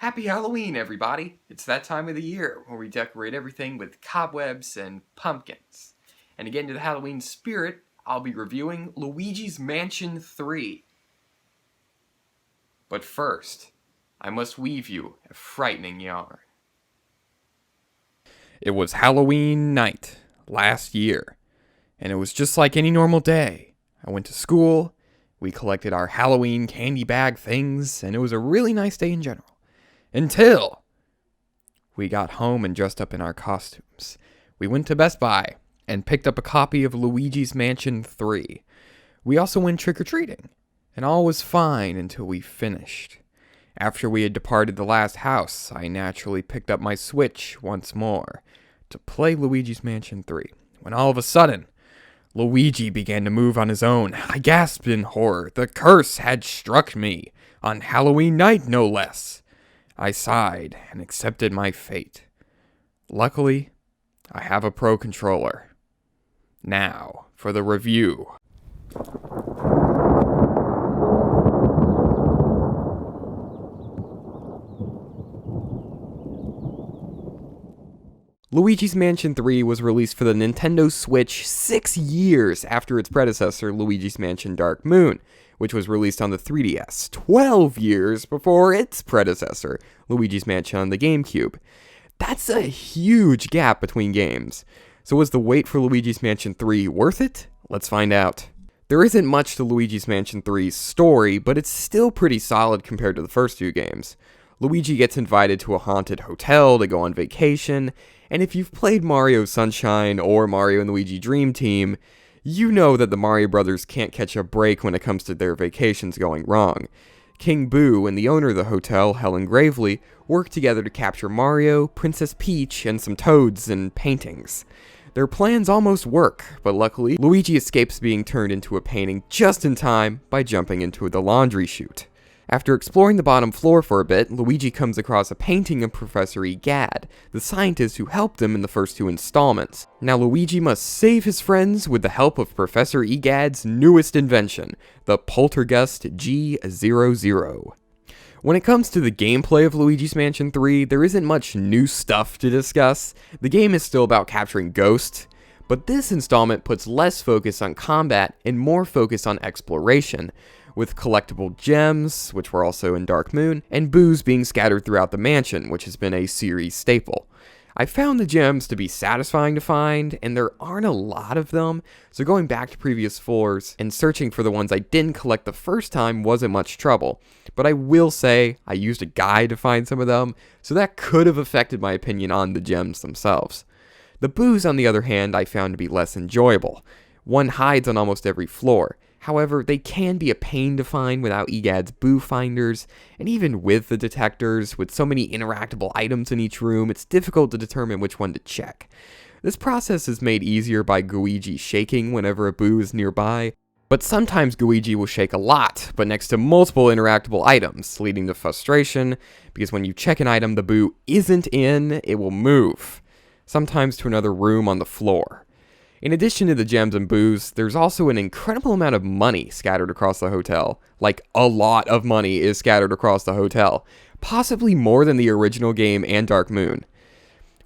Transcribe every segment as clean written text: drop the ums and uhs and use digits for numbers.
Happy Halloween, everybody! It's that time of the year where we decorate everything with cobwebs and pumpkins. And to get into the Halloween spirit, I'll be reviewing Luigi's Mansion 3. But first, I must weave you a frightening yarn. It was Halloween night last year, and it was just like any normal day. I went to school, we collected our Halloween candy bag things, and it was a really nice day in general. Until we got home and dressed up in our costumes. We went to Best Buy and picked up a copy of Luigi's Mansion 3. We also went trick-or-treating, and all was fine until we finished. After we had departed the last house, I naturally picked up my Switch once more to play Luigi's Mansion 3, when all of a sudden, Luigi began to move on his own. I gasped in horror. The curse had struck me, on Halloween night no less. I sighed and accepted my fate. Luckily, I have a Pro Controller. Now, for the review. Luigi's Mansion 3 was released for the Nintendo Switch 6 years after its predecessor, Luigi's Mansion Dark Moon, which was released on the 3DS, 12 years before its predecessor, Luigi's Mansion on the GameCube. That's a huge gap between games. So was the wait for Luigi's Mansion 3 worth it? Let's find out. There isn't much to Luigi's Mansion 3's story, but it's still pretty solid compared to the first two games. Luigi gets invited to a haunted hotel to go on vacation, and if you've played Mario Sunshine or Mario and Luigi Dream Team, you know that the Mario Brothers can't catch a break when it comes to their vacations going wrong. King Boo and the owner of the hotel, Helen Gravely, work together to capture Mario, Princess Peach, and some toads and paintings. Their plans almost work, but luckily, Luigi escapes being turned into a painting just in time by jumping into the laundry chute. After exploring the bottom floor for a bit, Luigi comes across a painting of Professor Egad, the scientist who helped him in the first two installments. Now Luigi must save his friends with the help of Professor Egad's newest invention, the Poltergust G00. When it comes to the gameplay of Luigi's Mansion 3, there isn't much new stuff to discuss. The game is still about capturing ghosts, but this installment puts less focus on combat and more focus on exploration, with collectible gems, which were also in Dark Moon, and boos being scattered throughout the mansion, which has been a series staple. I found the gems to be satisfying to find, and there aren't a lot of them, so going back to previous floors and searching for the ones I didn't collect the first time wasn't much trouble. But I will say, I used a guide to find some of them, so that could have affected my opinion on the gems themselves. The boos, on the other hand, I found to be less enjoyable. One hides on almost every floor. However, they can be a pain to find without Egad's boo finders, and even with the detectors, with so many interactable items in each room, it's difficult to determine which one to check. This process is made easier by Luigi shaking whenever a boo is nearby, but sometimes Luigi will shake a lot, but next to multiple interactable items, leading to frustration, because when you check an item the boo isn't in, it will move, sometimes to another room on the floor. In addition to the gems and boos, there's also an incredible amount of money scattered across the hotel. Like, a lot of money is scattered across the hotel, possibly more than the original game and Dark Moon.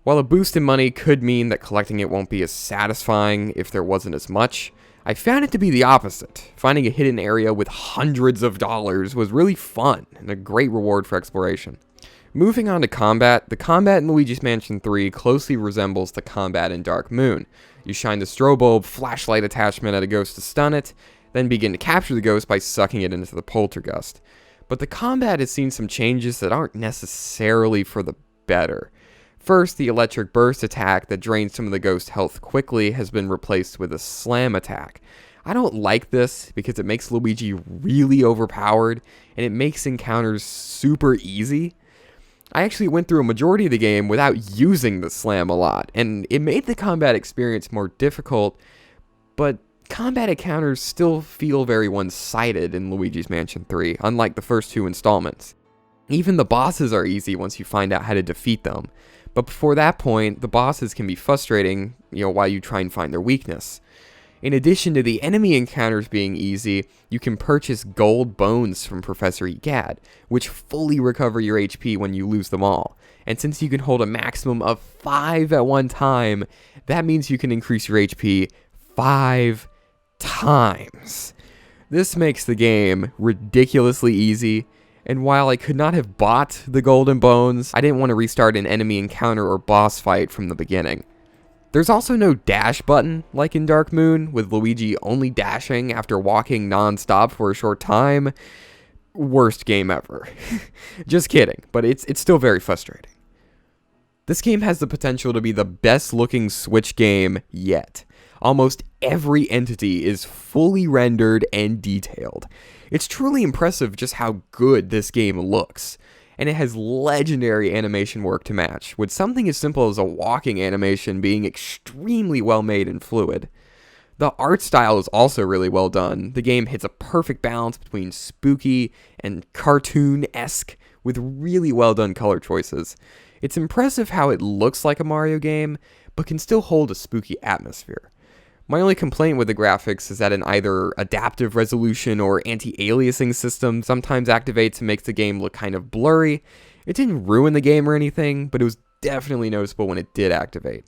While a boost in money could mean that collecting it won't be as satisfying if there wasn't as much, I found it to be the opposite. Finding a hidden area with hundreds of dollars was really fun and a great reward for exploration. Moving on to combat, the combat in Luigi's Mansion 3 closely resembles the combat in Dark Moon. You shine the strobe flashlight attachment at a ghost to stun it, then begin to capture the ghost by sucking it into the poltergust. But the combat has seen some changes that aren't necessarily for the better. First, the electric burst attack that drains some of the ghost's health quickly has been replaced with a slam attack. I don't like this because it makes Luigi really overpowered, and it makes encounters super easy. I actually went through a majority of the game without using the slam a lot, and it made the combat experience more difficult, but combat encounters still feel very one-sided in Luigi's Mansion 3, unlike the first two installments. Even the bosses are easy once you find out how to defeat them, but before that point, the bosses can be frustrating, while you try and find their weakness. In addition to the enemy encounters being easy, you can purchase gold bones from Professor Egad, which fully recover your HP when you lose them all. And since you can hold a maximum of 5 at one time, that means you can increase your HP 5 times. This makes the game ridiculously easy, and while I could not have bought the golden bones, I didn't want to restart an enemy encounter or boss fight from the beginning. There's also no dash button like in Dark Moon, with Luigi only dashing after walking non-stop for a short time. Worst game ever. Just kidding, but it's still very frustrating. This game has the potential to be the best looking Switch game yet. Almost every entity is fully rendered and detailed. It's truly impressive just how good this game looks. And it has legendary animation work to match, with something as simple as a walking animation being extremely well made and fluid. The art style is also really well done. The game hits a perfect balance between spooky and cartoon-esque, with really well done color choices. It's impressive how it looks like a Mario game, but can still hold a spooky atmosphere. My only complaint with the graphics is that an either adaptive resolution or anti-aliasing system sometimes activates and makes the game look kind of blurry. It didn't ruin the game or anything, but it was definitely noticeable when it did activate.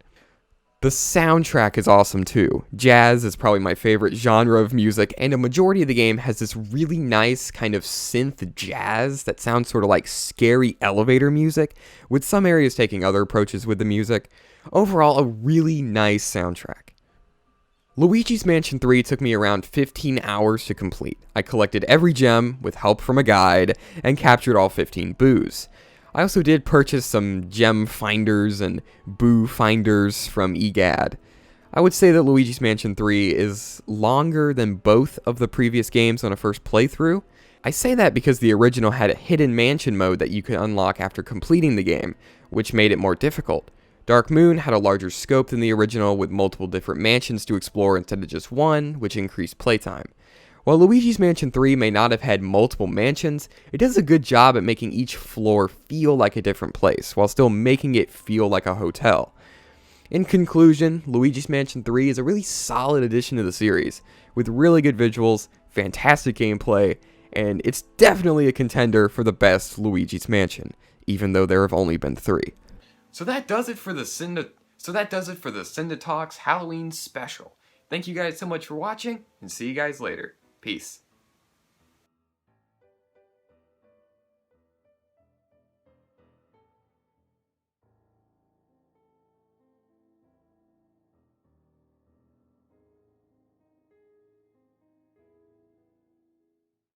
The soundtrack is awesome too. Jazz is probably my favorite genre of music, and a majority of the game has this really nice kind of synth jazz that sounds sort of like scary elevator music, with some areas taking other approaches with the music. Overall, a really nice soundtrack. Luigi's Mansion 3 took me around 15 hours to complete. I collected every gem with help from a guide and captured all 15 boos. I also did purchase some gem finders and boo finders from Egad. I would say that Luigi's Mansion 3 is longer than both of the previous games on a first playthrough. I say that because the original had a hidden mansion mode that you could unlock after completing the game, which made it more difficult. Dark Moon had a larger scope than the original, with multiple different mansions to explore instead of just one, which increased playtime. While Luigi's Mansion 3 may not have had multiple mansions, it does a good job at making each floor feel like a different place, while still making it feel like a hotel. In conclusion, Luigi's Mansion 3 is a really solid addition to the series, with really good visuals, fantastic gameplay, and it's definitely a contender for the best Luigi's Mansion, even though there have only been 3. So that does it for the Cynda Talks Halloween special. Thank you guys so much for watching, and see you guys later. Peace.